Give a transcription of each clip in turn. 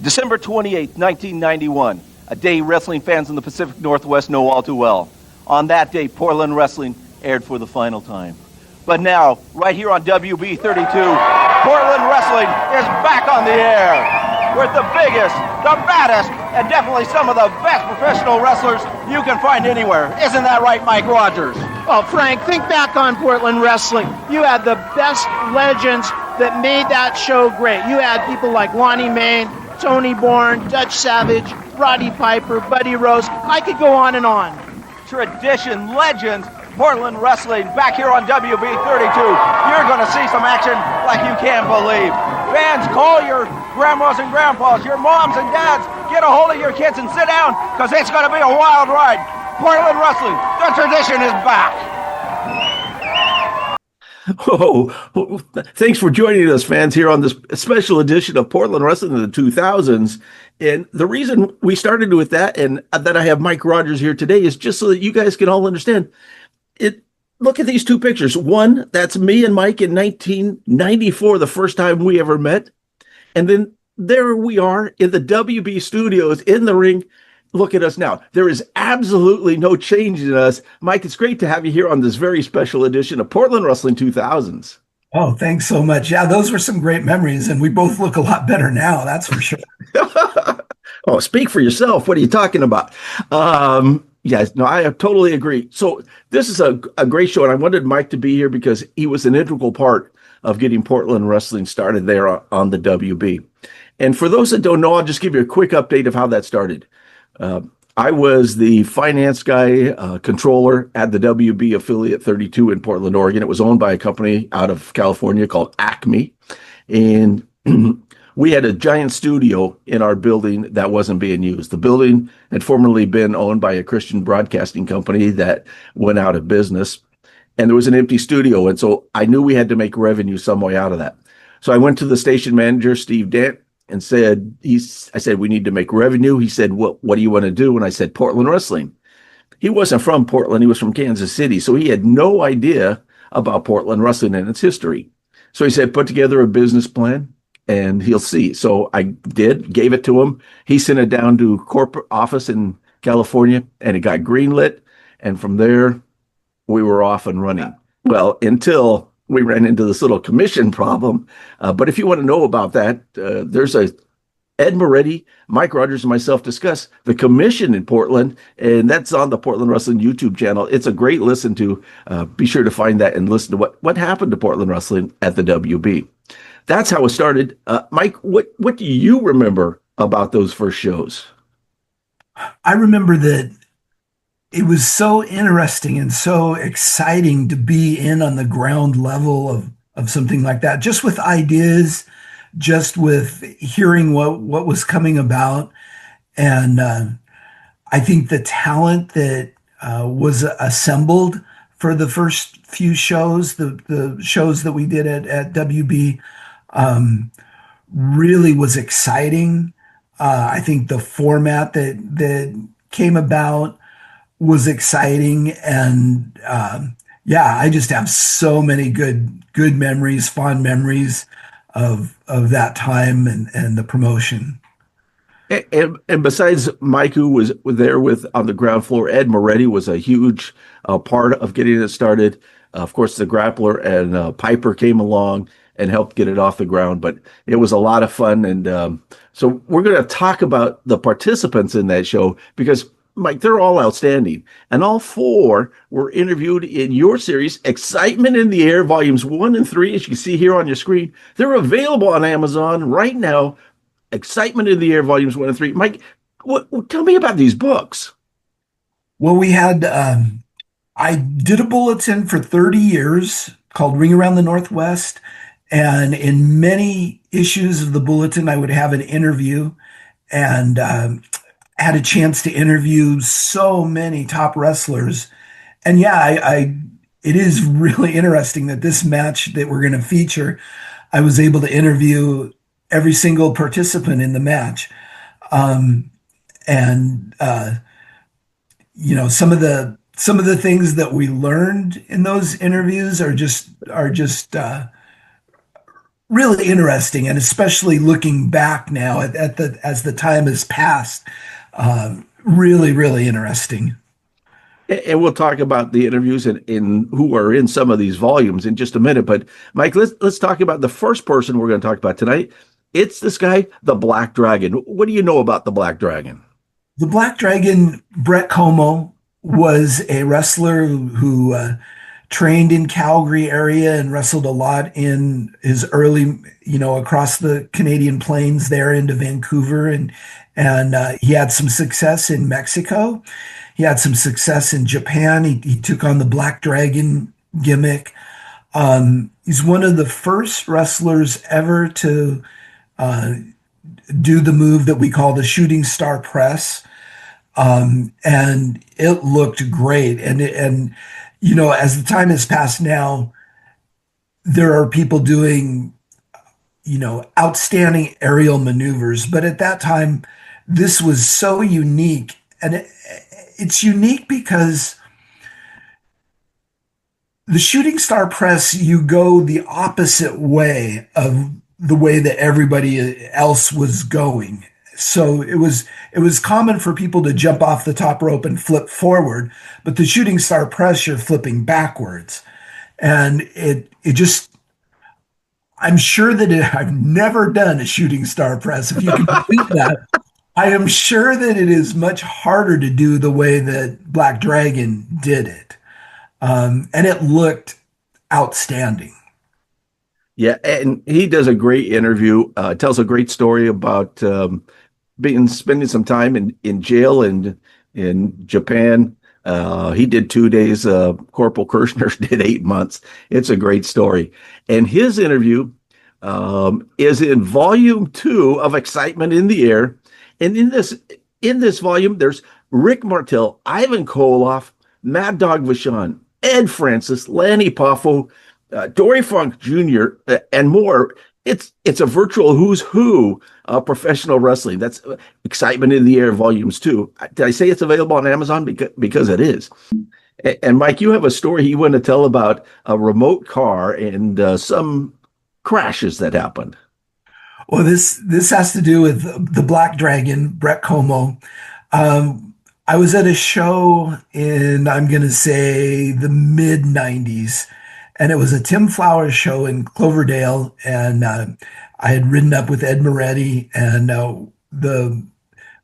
December 28th, 1991, a day wrestling fans in the Pacific Northwest know all too well. On that day, Portland Wrestling aired for the final time. But now, right here on WB 32, Portland Wrestling is back on the air with the biggest, the baddest, and definitely some of the best professional wrestlers you can find anywhere. Isn't that right, Mike Rodgers? Oh, Frank, think back on Portland Wrestling. You had the best legends that made that show great. You had people like Lonnie Main, Tony Bourne, Dutch Savage, Roddy Piper, Buddy Rose. I could go on and on. Tradition, legends, Portland Wrestling back here on WB 32. You're going to see some action like you can't believe. Fans, call your grandmas and grandpas, your moms and dads. Get a hold of your kids and sit down because it's going to be a wild ride. Portland Wrestling, the tradition is back. Oh, thanks for joining us, fans, here on this special edition of Portland Wrestling in the 2000s. And the reason we started with that and that I have Mike Rodgers here today is just so that you guys can all understand it. Look at these two pictures. One, that's me and Mike in 1994, the first time we ever met. And then there we are in the WB studios in the ring. Look at us now. There is absolutely no change in us. Mike, it's great to have you here on this very special edition of Portland Wrestling 2000s. Oh, thanks so much. Yeah, those were some great memories, and we both look a lot better now, that's for sure. Oh, speak for yourself. What are you talking about? Yes, no, I totally agree. So this is a great show, and I wanted Mike to be here because he was an integral part of getting Portland Wrestling started there on the WB. And for those that don't know, I'll just give you a quick update of how that started. I was the finance guy, controller at the WB affiliate 32 in Portland, Oregon. It was owned by a company out of California called Acme. And we had a giant studio in our building that wasn't being used. The building had formerly been owned by a Christian broadcasting company that went out of business. And there was an empty studio. And so I knew we had to make revenue some way out of that. So I went to the station manager, Steve Dant, and I said, we need to make revenue. He said, what do you want to do? And I said, Portland Wrestling. He wasn't from Portland. He was from Kansas City. So he had no idea about Portland Wrestling and its history. So he said, put together a business plan and he'll see. So I gave it to him. He sent it down to corporate office in California and it got greenlit. And from there, we were off and running. Well, until we ran into this little commission problem. But if you want to know about that, there's Ed Moretti, Mike Rodgers, and myself discuss the commission in Portland, and that's on the Portland Wrestling YouTube channel. It's a great listen to. Be sure to find that and listen to what happened to Portland Wrestling at the WB. That's how it started. Mike, what do you remember about those first shows? I remember that it was so interesting and so exciting to be in on the ground level of something like that, just with ideas, just with hearing what was coming about. And I think the talent that was assembled for the first few shows, the shows that we did at WB, really was exciting. I think the format that came about was exciting, and I just have so many good memories, fond memories of that time and the promotion. And besides Mike, who was there on the ground floor, Ed Moretti was a huge part of getting it started. Of course, the grappler and Piper came along and helped get it off the ground, but it was a lot of fun. And so we're going to talk about the participants in that show because, Mike, they're all outstanding. And all four were interviewed in your series, Excitement in the Air, volumes 1 and 3, as you can see here on your screen. They're available on Amazon right now. Excitement in the Air, volumes 1 and 3. Mike, tell me about these books. Well, we had, I did a bulletin for 30 years called Ring Around the Northwest. And in many issues of the bulletin, I would have an interview and had a chance to interview so many top wrestlers. And it is really interesting that this match that we're going to feature, I was able to interview every single participant in the match. Some of the things that we learned in those interviews are just really interesting, and especially looking back now at the as the time has passed, really, really interesting. And we'll talk about the interviews in who are in some of these volumes in just a minute. But Mike, let's talk about the first person we're going to talk about tonight. It's this guy, the Black Dragon. What do you know about the Black Dragon? The Black Dragon, Brett Como, was a wrestler who trained in Calgary area and wrestled a lot in his early, across the Canadian plains there into Vancouver, and he had some success in Mexico. He had some success in Japan. He took on the Black Dragon gimmick. He's one of the first wrestlers ever to uh, do the move that we call the shooting star press. And it looked great. And as the time has passed now, there are people doing, outstanding aerial maneuvers. But at that time, this was so unique. And it's unique because the shooting star press, you go the opposite way of the way that everybody else was going. So it was common for people to jump off the top rope and flip forward, but the shooting star press, you're flipping backwards. And it just, I'm sure that I've never done a shooting star press. If you can beat that, I am sure that it is much harder to do the way that Black Dragon did it. And it looked outstanding. Yeah, and he does a great interview. Tells a great story about spending some time in jail and in Japan. He did 2 days. Corporal Kirshner did 8 months. It's a great story. And his interview is in volume 2 of Excitement in the Air. And in this volume, there's Rick Martel, Ivan Koloff, Mad Dog Vachon, Ed Francis, Lanny Poffo, Dory Funk Jr., and more. It's a virtual who's who of professional wrestling. That's Excitement in the Air volumes 2. Did I say it's available on Amazon? Because it is. And Mike, you have a story you want to tell about a remote car and some crashes that happened. Well, this has to do with the Black Dragon, Brett Como. I was at a show in, I'm going to say, the mid 90s, and it was a Tim Flowers show in Cloverdale, and I had ridden up with Ed Moretti, and the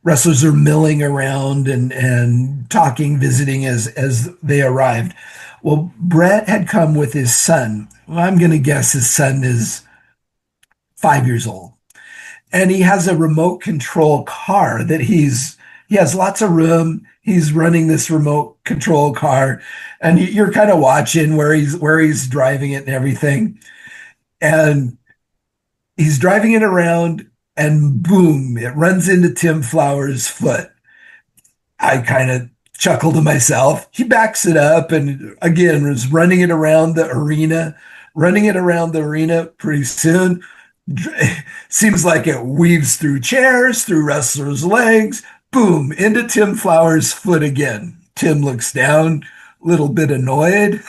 wrestlers are milling around and talking, visiting as they arrived. Well, Brett had come with his son. Well, I'm going to guess his son is 5 years old. And he has a remote control car that he has lots of room. He's running this remote control car, and you're kind of watching where he's driving it and everything. And he's driving it around, and boom, it runs into Tim Flowers' foot. I kind of chuckled to myself. He backs it up and again was running it around the arena, pretty soon. Seems like it weaves through chairs, through wrestlers' legs, boom, into Tim Flowers' foot again. Tim looks down, a little bit annoyed.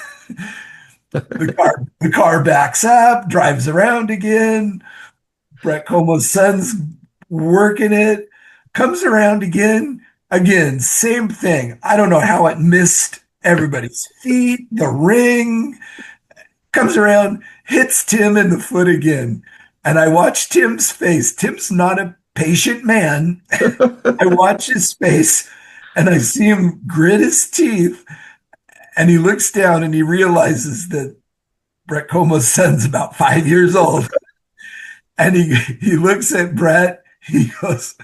The car backs up, drives around again. Brett Como's son's working it, comes around again. Again, same thing. I don't know how it missed everybody's feet, the ring, comes around, hits Tim in the foot again. And I watch Tim's face. Tim's not a patient man. I watch his face and I see him grit his teeth, and he looks down and he realizes that Brett Como's son's about 5 years old. And he looks at Brett. He goes,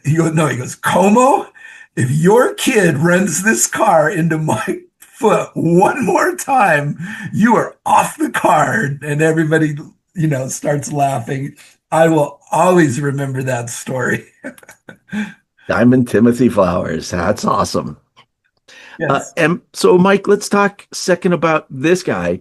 he goes, Como, if your kid runs this car into my foot one more time, you are off the card. And everybody, starts laughing. I will always remember that story. Diamond Timothy Flowers. That's awesome. Yes. And so, Mike, let's talk second about this guy,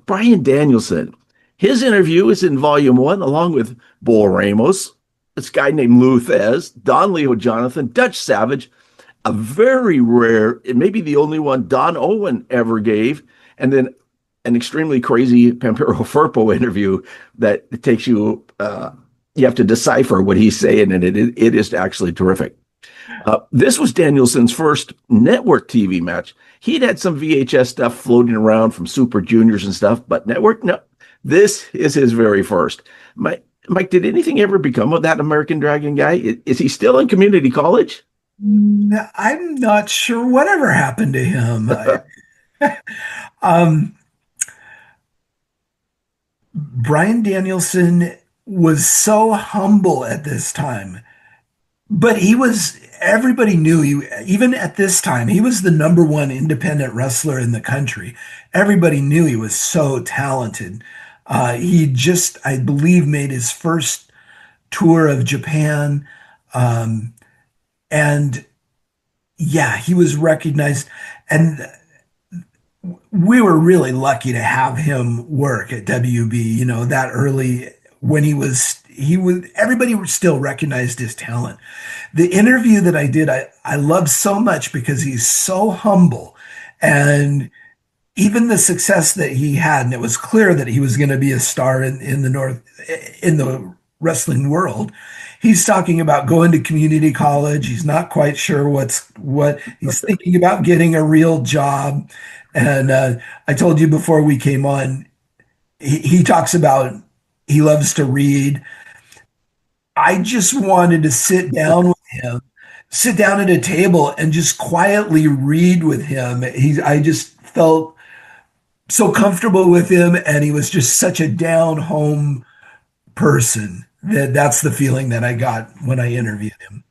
Bryan Danielson. His interview is in volume 1, along with Bull Ramos, this guy named Lou Thez, Don Leo Jonathan, Dutch Savage, a very rare, it may be the only one Don Owen ever gave, and then an extremely crazy Pampero Firpo interview that takes you, you have to decipher what he's saying, and it is actually terrific. This was Danielson's first network TV match. He'd had some VHS stuff floating around from Super Juniors and stuff, but network, no. This is his very first. Mike, did anything ever become of that American Dragon guy? Is he still in community college? I'm not sure whatever happened to him. um, Bryan Danielson was so humble at this time, but everybody knew even at this time, he was the number one independent wrestler in the country. Everybody knew he was so talented. He just, I believe, made his first tour of Japan. And yeah, he was recognized. And we were really lucky to have him work at WB, that early when everybody still recognized his talent. The interview that I did, I loved so much because he's so humble, and even the success that he had, and it was clear that he was going to be a star in the wrestling world. He's talking about going to community college. He's not quite sure what he's thinking about getting a real job. And I told you before we came on, he talks about he loves to read. I just wanted to sit down with him, sit down at a table and just quietly read with him. I just felt so comfortable with him, and he was just such a down home person. That's the feeling that I got when I interviewed him.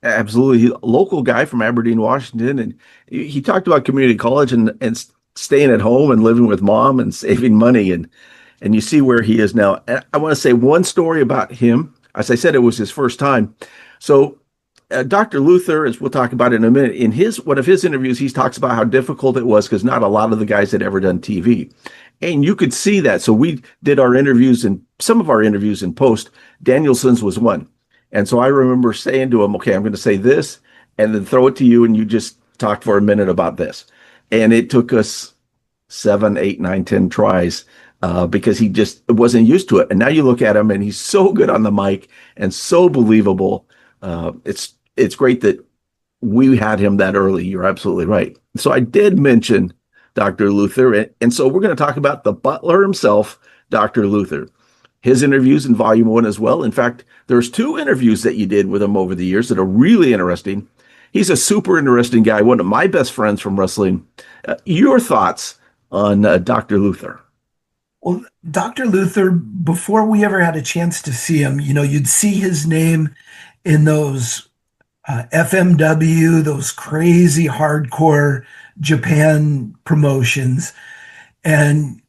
Absolutely. He's a local guy from Aberdeen, Washington. And he talked about community college and staying at home and living with mom and saving money. And you see where he is now. And I want to say one story about him. As I said, it was his first time. So Dr. Luther, as we'll talk about in a minute, in one of his interviews, he talks about how difficult it was because not a lot of the guys had ever done TV. And you could see that. So we did some of our interviews in post. Danielson's was one. And so I remember saying to him, okay, I'm going to say this and then throw it to you, and you just talk for a minute about this. And it took us 7, 8, 9, 10 tries because he just wasn't used to it. And now you look at him and he's so good on the mic and so believable. It's great that we had him that early. You're absolutely right. So I did mention Dr. Luther. And so we're going to talk about the butler himself, Dr. Luther. His interviews in volume 1 as well. In fact, there's 2 interviews that you did with him over the years that are really interesting. He's a super interesting guy, one of my best friends from wrestling. Your thoughts on Dr. Luther? Well, Dr. Luther, before we ever had a chance to see him, you'd see his name in those FMW, those crazy hardcore Japan promotions. And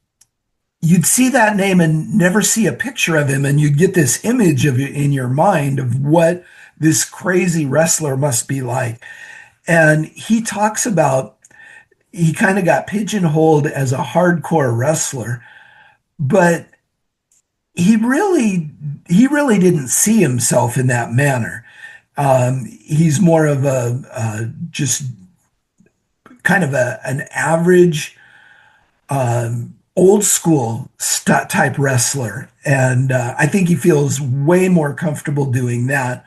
you'd see that name and never see a picture of him. And you'd get this image in your mind of what this crazy wrestler must be like. And he talks about, he kind of got pigeonholed as a hardcore wrestler, but he really didn't see himself in that manner. He's more of just kind of an average, old school type wrestler. And I think he feels way more comfortable doing that.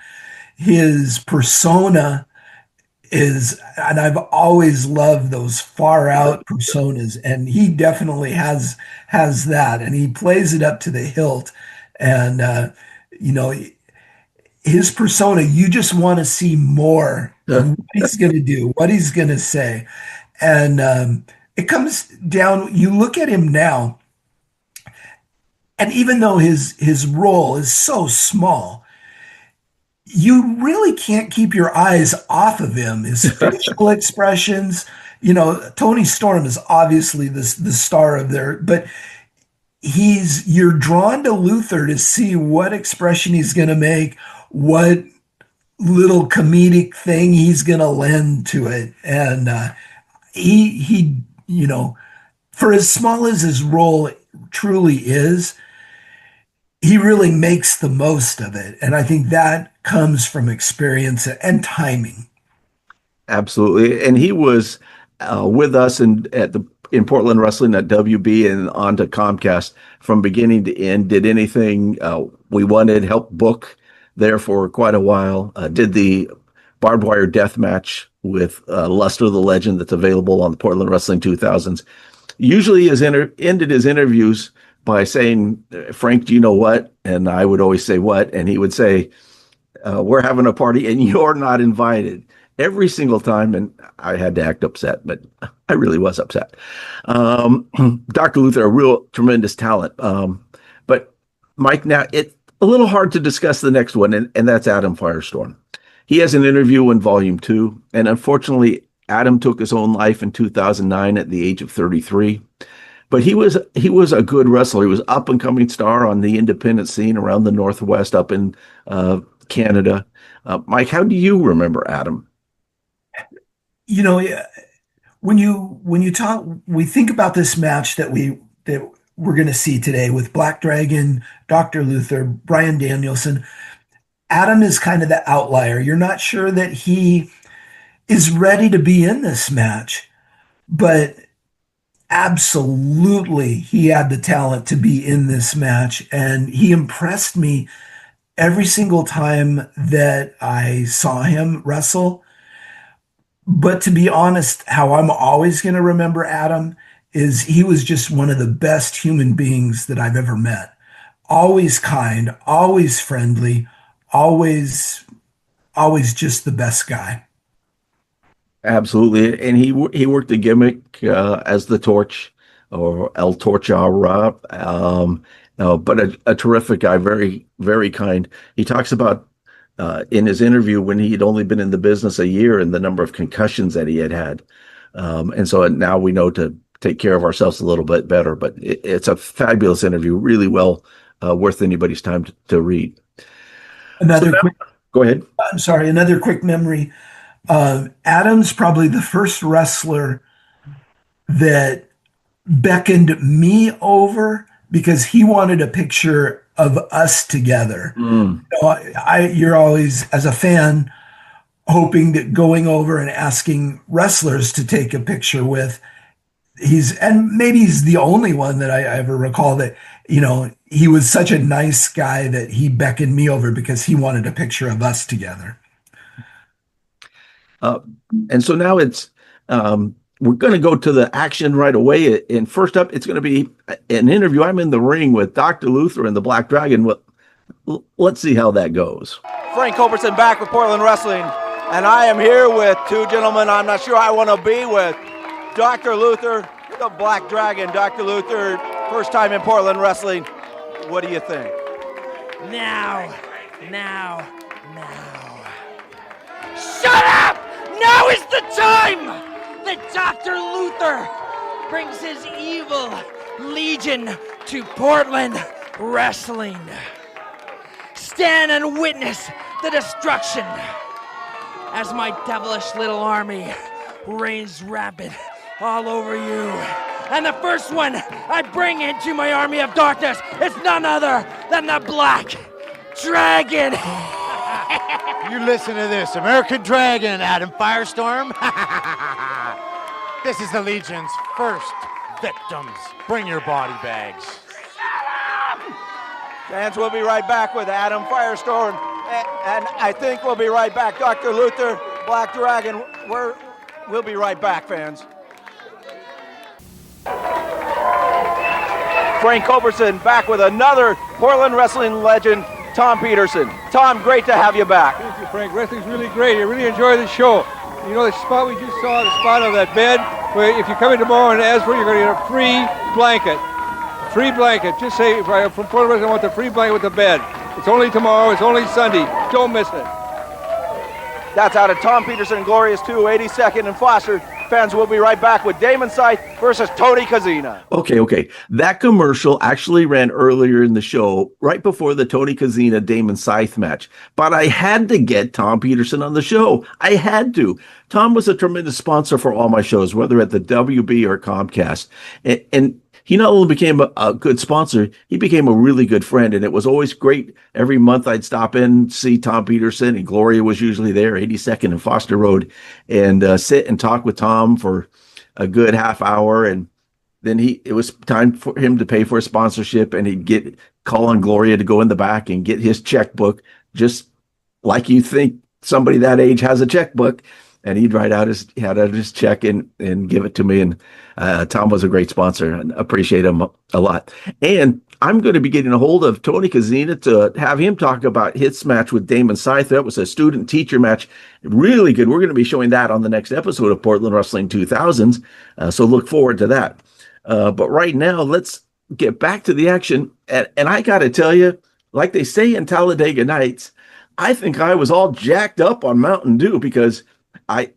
His persona and I've always loved those far out personas, and he definitely has that, and he plays it up to the hilt. And his persona, you just want to see more of what he's going to do, what he's going to say. And it comes down, you look at him now, and even though his role is so small, you really can't keep your eyes off of him. His facial expressions, Tony Storm is obviously the star of there, but you're drawn to Luther to see what expression he's going to make, what little comedic thing he's going to lend to it. And he, for as small as his role truly is, he really makes the most of it. And I think that comes from experience and timing. Absolutely. And he was with us at the in Portland wrestling at WB and on to Comcast from beginning to end. Did anything we wanted, helped book there for quite a while. Did the barbed wire death match with Luster the Legend that's available on the Portland Wrestling 2000s. Usually ended his interviews by saying, Frank, do you know what? And I would always say, what? And he would say, we're having a party and you're not invited. Every single time, and I had to act upset, but I really was upset. Dr. Luther, a real tremendous talent. But Mike, now it's a little hard to discuss the next one, and that's Adam Firestorm. He has an interview in Volume 2, and unfortunately, Adam took his own life in 2009 at the age of 33. But he was a good wrestler. He was up and coming star on the independent scene around the Northwest, up in Canada. Mike, how do you remember Adam? You know, when you talk, we think about this match that we're going to see today with Black Dragon, Dr. Luther, Bryan Danielson. Adam is kind of the outlier. You're not sure that he is ready to be in this match, but absolutely he had the talent to be in this match, and he impressed me every single time that I saw him wrestle. But to be honest, how I'm always going to remember Adam is he was just one of the best human beings that I've ever met. Always kind, always friendly, always just the best guy. Absolutely. And he worked the gimmick as the Torch or El Torchara, but a terrific guy, very, very kind. He talks about in his interview when he'd only been in the business a year and the number of concussions that he had. And so now we know to take care of ourselves a little bit better, but it's a fabulous interview, really well worth anybody's time to read. Go ahead. I'm sorry. Another quick memory. Adam's probably the first wrestler that beckoned me over because he wanted a picture of us together. You're always, as a fan, hoping that going over and asking wrestlers to take a picture with. Maybe he's the only one that I ever recall that, he was such a nice guy that he beckoned me over because he wanted a picture of us together. And so now we're going to go to the action right away. And first up, it's going to be an interview. I'm in the ring with Dr. Luther and the Black Dragon. Well, let's see how that goes. Frank Culbertson back with Portland Wrestling, and I am here with two gentlemen I'm not sure I want to be with. Dr. Luther, the Black Dragon. Dr. Luther, first time in Portland Wrestling. What do you think? Now. Shut up! Now is the time that Dr. Luther brings his evil legion to Portland Wrestling. Stand and witness the destruction as my devilish little army reigns rampant all over you. And the first one I bring into my army of darkness is none other than the Black Dragon. You listen to this, American Dragon, Adam Firestorm. This is the Legion's first victims. Bring your body bags. Fans, we'll be right back with Adam Firestorm, and I think we'll be right back. Dr. Luther, Black Dragon, we'll be right back, fans. Frank Culbertson back with another Portland Wrestling legend, Tom Peterson. Tom, great to have you back. Thank you, Frank. Wrestling's really great. I really enjoy the show. You know, the spot we just saw, the spot of that bed, where if you come in tomorrow and ask for it, you're going to get a free blanket. Free blanket. Just say, if I'm from Portland Wrestling, I want the free blanket with the bed. It's only tomorrow. It's only Sunday. Don't miss it. That's out of Tom Peterson, Glorious 2, 82nd and Foster. Fans, we'll be right back with Damon Scythe versus Tony Kazina. Okay. That commercial actually ran earlier in the show, right before the Tony Kazina Damon Scythe match. But I had to get Tom Peterson on the show. I had to. Tom was a tremendous sponsor for all my shows, whether at the WB or Comcast. And he not only became a good sponsor, he became a really good friend. And it was always great. Every month I'd stop in, see Tom Peterson, and Gloria was usually there, 82nd and Foster Road, and sit and talk with Tom for a good half hour. And then it was time for him to pay for a sponsorship, and he'd call on Gloria to go in the back and get his checkbook, just like you think somebody that age has a checkbook. And he'd write out his check and give it to me. And Tom was a great sponsor, and appreciate him a lot. And I'm going to be getting a hold of Tony Kazina to have him talk about his match with Damon Scythe. That was a student-teacher match. Really good. We're going to be showing that on the next episode of Portland Wrestling 2000s. So look forward to that. But right now, let's get back to the action. And I got to tell you, like they say in Talladega Nights, I think I was all jacked up on Mountain Dew because I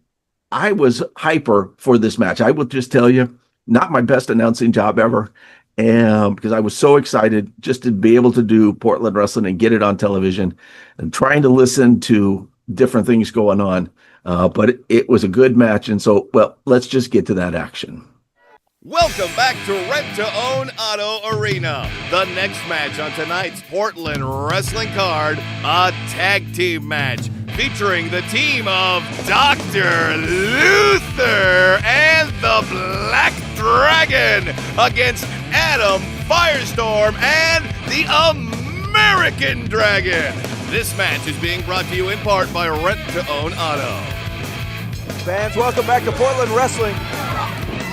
was hyper for this match. I will just tell you, not my best announcing job ever, because I was so excited just to be able to do Portland wrestling and get it on television, and trying to listen to different things going on. But it was a good match, and so, well, let's just get to that action. Welcome back to Rent to Own Auto Arena. The next match on tonight's Portland wrestling card, a tag team match featuring the team of Dr. Luther and the Black Dragon against Adam Firestorm and the American Dragon. This match is being brought to you in part by Rent to Own Auto. Fans, welcome back to Portland Wrestling.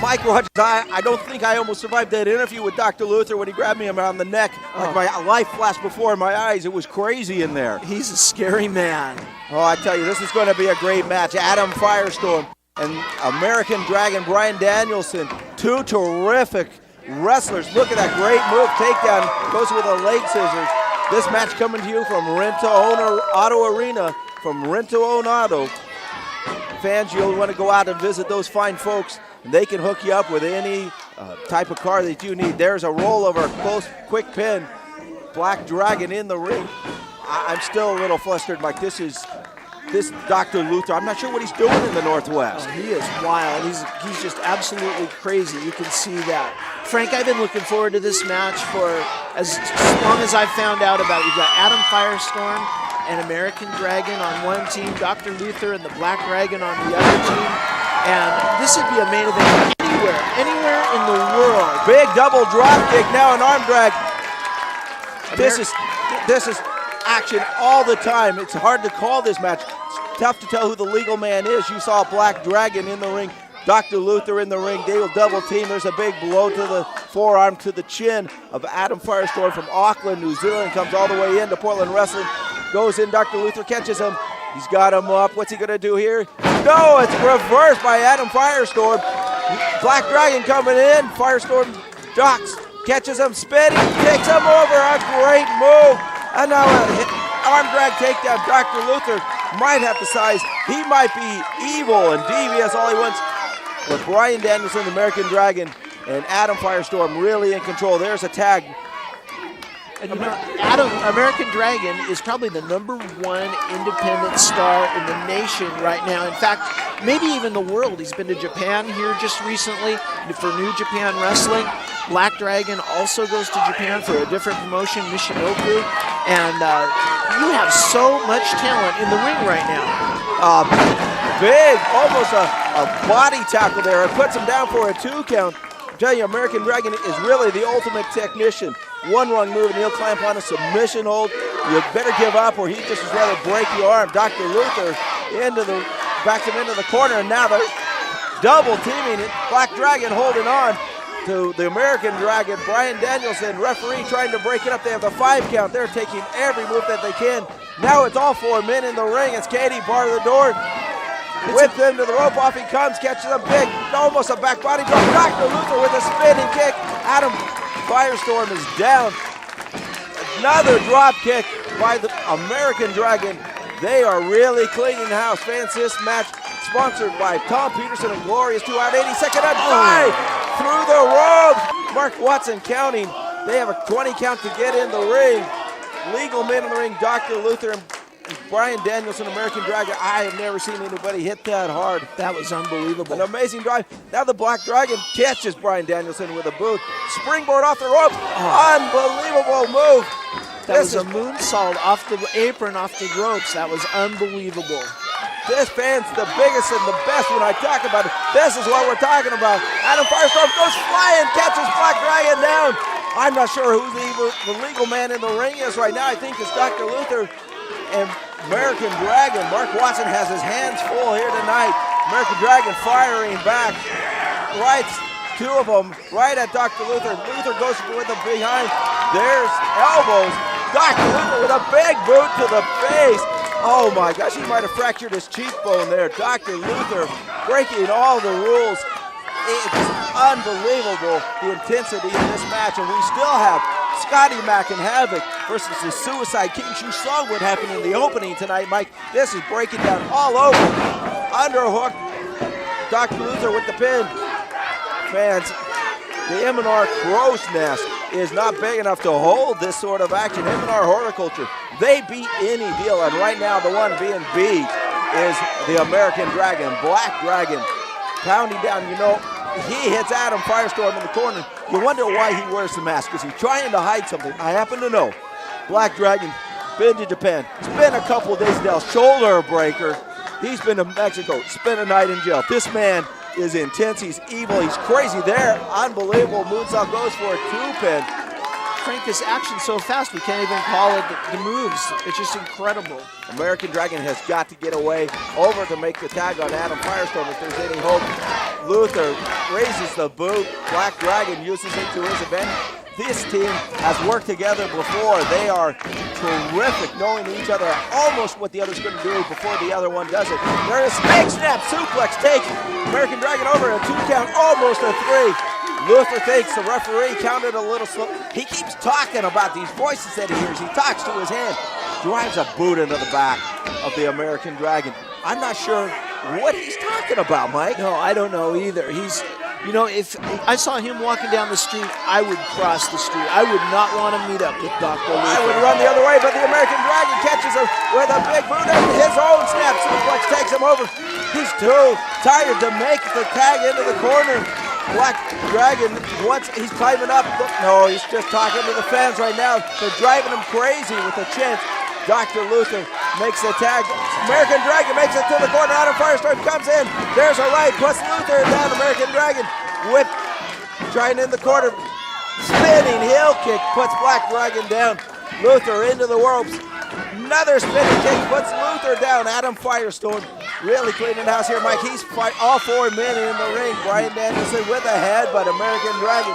Mike Rodgers, I don't think I almost survived that interview with Dr. Luther when he grabbed me around the neck. Like my life flashed before my eyes. It was crazy in there. He's a scary man. Oh, I tell you, this is going to be a great match. Adam Firestorm and American Dragon Bryan Danielson, two terrific wrestlers. Look at that great move. Takedown goes with the leg scissors. This match coming to you from Rent to Own Auto Arena, from Rent to Own Auto. Fans, you'll want to go out and visit those fine folks. They can hook you up with any type of car that you need. There's a rollover, close, quick pin. Black Dragon in the ring. I'm still a little flustered, Mike. This Dr. Luther, I'm not sure what he's doing in the Northwest. Oh, he is wild. He's just absolutely crazy. You can see that. Frank, I've been looking forward to this match for as long as I've found out about it. You've got Adam Firestorm and American Dragon on one team, Dr. Luther and the Black Dragon on the other team. And this would be a main event anywhere in the world. Big double drop kick, now an arm drag. This is action all the time. It's hard to call this match. It's tough to tell who the legal man is. You saw Black Dragon in the ring, Dr. Luther in the ring. They will double team. There's a big blow to the forearm to the chin of Adam Firestorm from Auckland, New Zealand. Comes all the way into Portland Wrestling. Goes in, Dr. Luther catches him. He's got him up. What's he going to do here? No, it's reversed by Adam Firestorm. Black Dragon coming in. Firestorm ducks, catches him, spinning, takes him over. A great move. And now an arm drag takedown. Dr. Luther might have the size. He might be evil and devious all he wants. But Bryan Danielson, the American Dragon, and Adam Firestorm really in control. There's a tag. And you know, American Dragon is probably the #1 independent star in the nation right now. In fact, maybe even the world. He's been to Japan here just recently for New Japan Wrestling. Black Dragon also goes to Japan for a different promotion, Michinoku. And you have so much talent in the ring right now. Big, almost a body tackle there. It puts him down for a 2 count. I tell you, American Dragon is really the ultimate technician. One wrong move and he'll clamp on a submission hold. You better give up or he just would rather break your arm. Dr. Luther backs him into the corner, and now they're double teaming it. Black Dragon holding on to the American Dragon. Bryan Danielson, referee, trying to break it up. They have the 5 count. They're taking every move that they can. Now it's all 4 men in the ring. It's Katie, bar the door. Whip him to the rope, off he comes, catches him big, almost a back body drop. Dr. Luther with a spinning kick. Adam Firestorm is down. Another drop kick by the American Dragon. They are really cleaning house. Fans, this match sponsored by Tom Peterson and Glorious 2 out 82nd and 5 through the ropes. Mark Watson counting. They have a 20 count to get in the ring. Legal men in the ring, Dr. Luther and Bryan Danielson, American Dragon. I have never seen anybody hit that hard. That was unbelievable. An amazing drive. Now the Black Dragon catches Bryan Danielson with a boot. Springboard off the rope. Unbelievable move. That was a moonsault off the apron, off the ropes. That was unbelievable. This fan's the biggest and the best when I talk about it. This is what we're talking about. Adam Firestorm goes flying, catches Black Dragon down. I'm not sure who the legal man in the ring is right now. I think it's Dr. Luther and American Dragon. Mark Watson has his hands full here tonight. American Dragon firing back. Right, two of them right at Dr. Luther. Luther goes with them behind. There's elbows. Dr. Luther with a big boot to the face. Oh my gosh, he might have fractured his cheekbone there. Dr. Luther breaking all the rules. It's unbelievable, the intensity in this match, and we still have Scotty Mack and Havoc versus the Suicide Kings. You saw what happened in the opening tonight, Mike. This is breaking down all over. Underhook. Dr. Luther with the pin. Fans, the M&R Crow's Nest is not big enough to hold this sort of action. M&R Horticulture, they beat any deal, and right now the one being beat is the American Dragon, Black Dragon, pounding down. You know, he hits Adam Firestorm in the corner. You wonder why he wears the mask. Is he trying to hide something? I happen to know. Black Dragon, been to Japan. Spent a couple days now. Shoulder breaker. He's been to Mexico. Spent a night in jail. This man is intense. He's evil. He's crazy there. Unbelievable. Moonsault goes for a 2-pin. Frank, this action so fast we can't even call it the moves. It's just incredible. American Dragon has got to get away over to make the tag on Adam Firestorm if there's any hope. Luther raises the boot. Black Dragon uses it to his advantage. This team has worked together before. They are terrific, knowing each other almost what the other's going to do before the other one does it. There is snake snap, suplex takes American Dragon over a 2 count, almost a 3. Luther thinks the referee counted a little slow. He keeps talking about these voices that he hears. He talks to his hand, drives a boot into the back of the American Dragon. I'm not sure what he's talking about, Mike. No, I don't know either. He's, you know, if I saw him walking down the street, I would cross the street. I would not want to meet up with Dr. Luther. I would run the other way, but the American Dragon catches him with a big boot and his own snap suplex takes him over. He's too tired to make the tag into the corner. Black Dragon, once he's climbing up, no, he's just talking to the fans right now. They're driving him crazy with the chants. Dr. Luther makes the tag. American Dragon makes it to the corner. Adam Firestorm comes in. There's a right, puts Luther down. American Dragon whip, trying in the corner. Spinning heel kick puts Black Dragon down. Luther into the ropes. Another spinning kick puts Luther down. Adam Firestorm really cleaning house here, Mike. He's all 4 men in the ring. Bryan Danielson with a headbutt. American Dragon.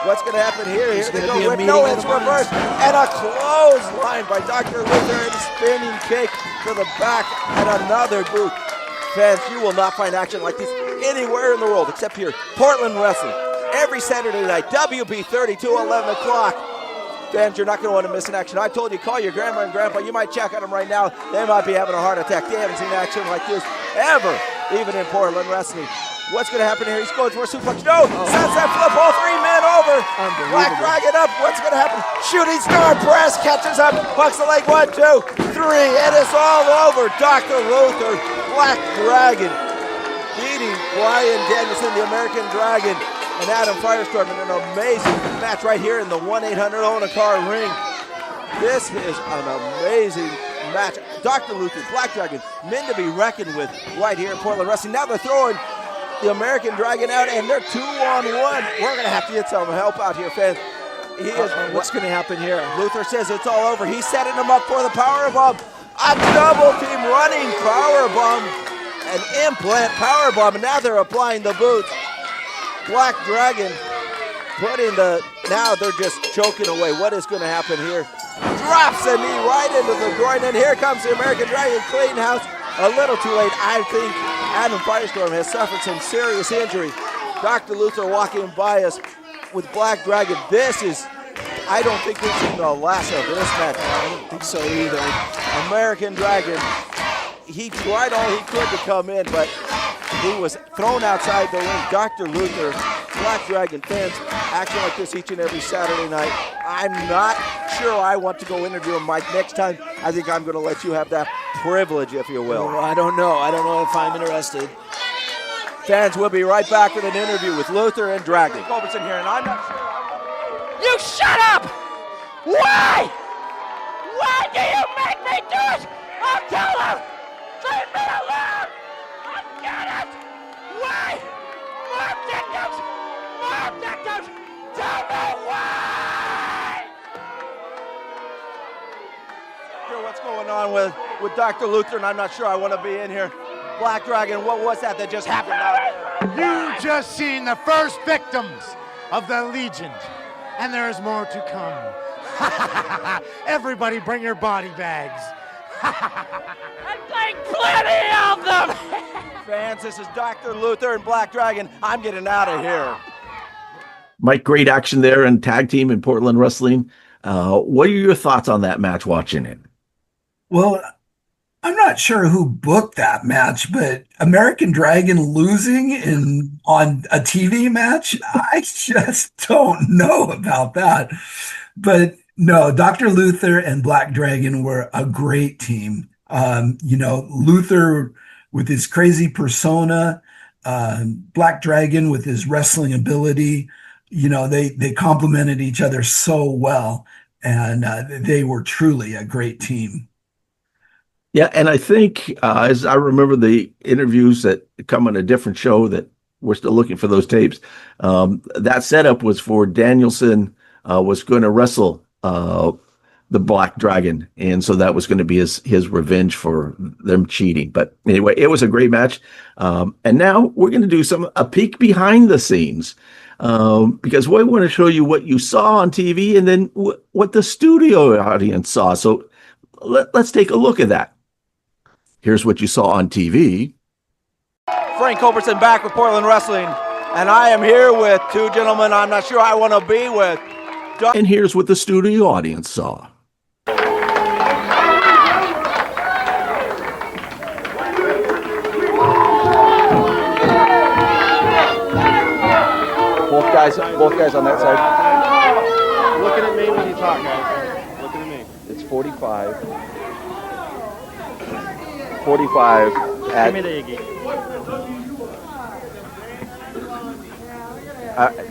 What's going to happen here? Here they go. No, it's reversed. And a clothesline by Dr. Luther and a spinning kick to the back and another boot. Fans, you will not find action like this anywhere in the world except here. Portland Wrestling. Every Saturday night. WB 32, 11 o'clock. Fans, you're not going to want to miss an action. I told you, call your grandma and grandpa. You might check on them right now. They might be having a heart attack. They haven't seen action like this ever, even in Portland Wrestling. What's going to happen here? He's going for a suplex. No! Sunset flip, all 3 men over. Black Dragon up. What's going to happen? Shooting star press, catches up, hooks the leg. 1, 2, 3, and it's all over. Dr. Luther, Black Dragon, beating Bryan Danielson, the American Dragon, and Adam Firestorm in an amazing match right here in the 1-800-OWN-A-CAR ring. This is an amazing match. Dr. Luther, Black Dragon, men to be reckoned with right here in Portland Wrestling. Now they're throwing the American Dragon out, and they're 2-on-1. We're going to have to get some help out here, fans. What's going to happen here? Luther says it's all over. He's setting them up for the powerbomb. A double team running powerbomb, an implant powerbomb, and now they're applying the boots. Black Dragon putting now they're just choking away. What is going to happen here? Drops a knee right into the groin, and here comes the American Dragon clean house. A little too late. I think Adam Firestorm has suffered some serious injury. Dr. Luther walking by us with Black Dragon. I don't think this is the last of this match. I don't think so either. American Dragon, he tried all he could to come in, but he was thrown outside the ring. Dr. Luther, Black Dragon, fans acting like this each and every Saturday night. I'm not sure I want to go interview him, Mike. Next time, I think I'm going to let you have that privilege, if you will. I don't know. I don't know if I'm interested. Fans, we'll be right back with an interview with Luther and Dragon. Culbertson here, and I'm not sure. You shut up! Why? Why do you make me do it? I'll tell her! Leave me alone! What's going on with Dr. Luther, and I'm not sure I want to be in here. Black Dragon, what was that just happened out there? You just seen the first victims of the Legion, and there's more to come. Everybody bring your body bags. Like plenty of them! Fans, this is Dr. Luther and Black Dragon. I'm getting out of here. Mike, great action there in tag team in Portland Wrestling. What are your thoughts on that match watching it? Well, I'm not sure who booked that match, but American Dragon losing on a TV match, I just don't know about that. But no, Dr. Luther and Black Dragon were a great team. Luther with his crazy persona, Black Dragon with his wrestling ability, they complemented each other so well, and they were truly a great team. Yeah, and I think as I remember the interviews that come on a different show that we're still looking for those tapes, that setup was for Danielson was going to wrestle the Black Dragon, and so that was going to be his revenge for them cheating. But anyway, it was a great match, and now we're going to do a peek behind the scenes because we want to show you what you saw on TV and then what the studio audience saw. So let's take a look at that. Here's what you saw on TV. Frank Culbertson back with Portland Wrestling, and I am here with two gentlemen I'm not sure I want to be with. And here's what the studio audience saw. Both guys on that side. Looking at me when you talk, guys. Looking at me. It's 45. 45 at... Give me the Iggy.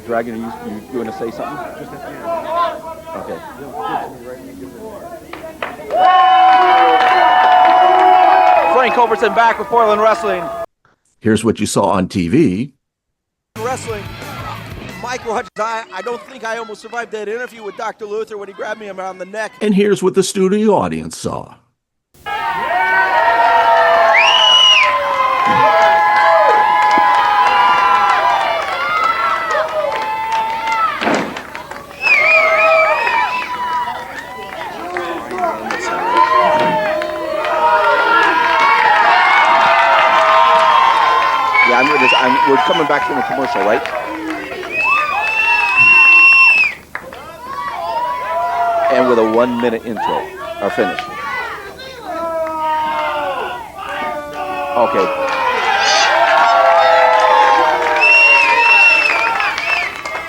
Dragon, you want to say something? Just at the end. Okay. Frank Culbertson back with Portland Wrestling. Here's what you saw on TV. Wrestling. Mike Rodgers, I don't think I almost survived that interview with Dr. Luther when he grabbed me around the neck. And here's what the studio audience saw. We're coming back from a commercial, right? And with a 1-minute intro, or finish. Okay.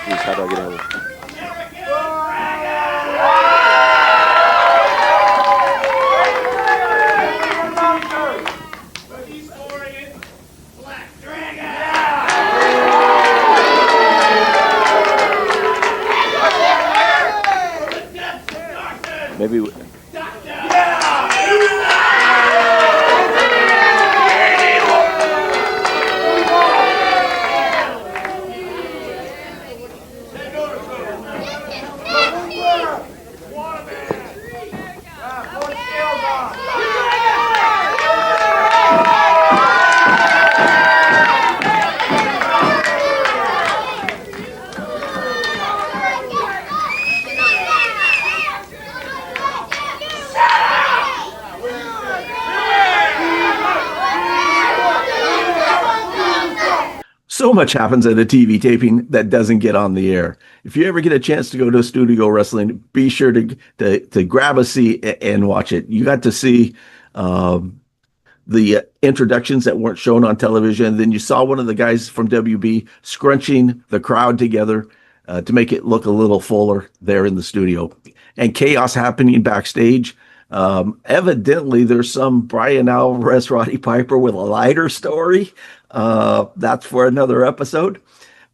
Jeez, how do I get out of this? Maybe. So much happens at a TV taping that doesn't get on the air. If you ever get a chance to go to studio wrestling, be sure to grab a seat and watch it. You got to see the introductions that weren't shown on television. Then you saw one of the guys from WB scrunching the crowd together to make it look a little fuller there in the studio. And chaos happening backstage. Evidently, there's some Bryan Alvarez, Roddy Piper with a lighter story. That's for another episode.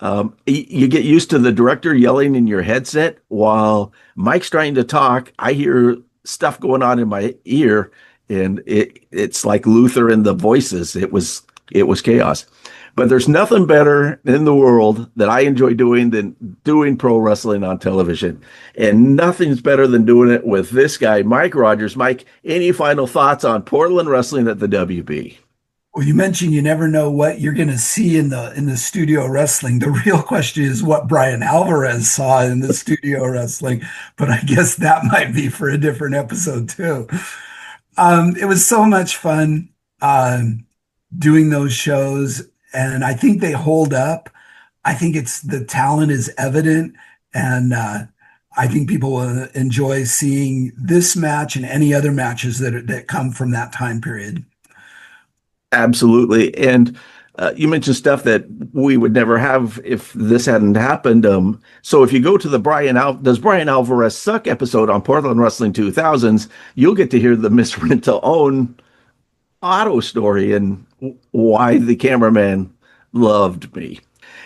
You get used to the director yelling in your headset while Mike's trying to talk. I hear stuff going on in my ear, and it's like Luther and the voices. It was It was chaos. But there's nothing better in the world that I enjoy doing than doing pro wrestling on television. And nothing's better than doing it with this guy, Mike Rodgers. Mike, any final thoughts on Portland wrestling at the WB? Well, you mentioned you never know what you're going to see in the studio wrestling. The real question is what Bryan Alvarez saw in the studio wrestling, but I guess that might be for a different episode too. It was so much fun doing those shows, and I think they hold up. I think the talent is evident, and I think people will enjoy seeing this match and any other matches that come from that time period. Absolutely. And you mentioned stuff that we would never have if this hadn't happened. So if you go to the Does Bryan Alvarez Suck episode on Portland Wrestling 2000s, you'll get to hear the Miss Rent to Own auto story and why the cameraman loved me.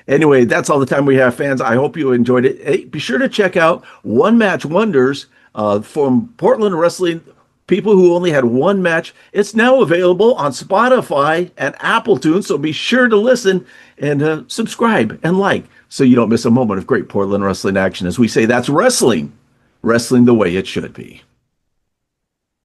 Anyway, that's all the time we have, fans. I hope you enjoyed it. Hey, be sure to check out One Match Wonders from Portland Wrestling. People who only had one match. It's now available on Spotify and Apple Tunes, so be sure to listen and subscribe and like so you don't miss a moment of great Portland wrestling action. As we say, that's wrestling the way it should be.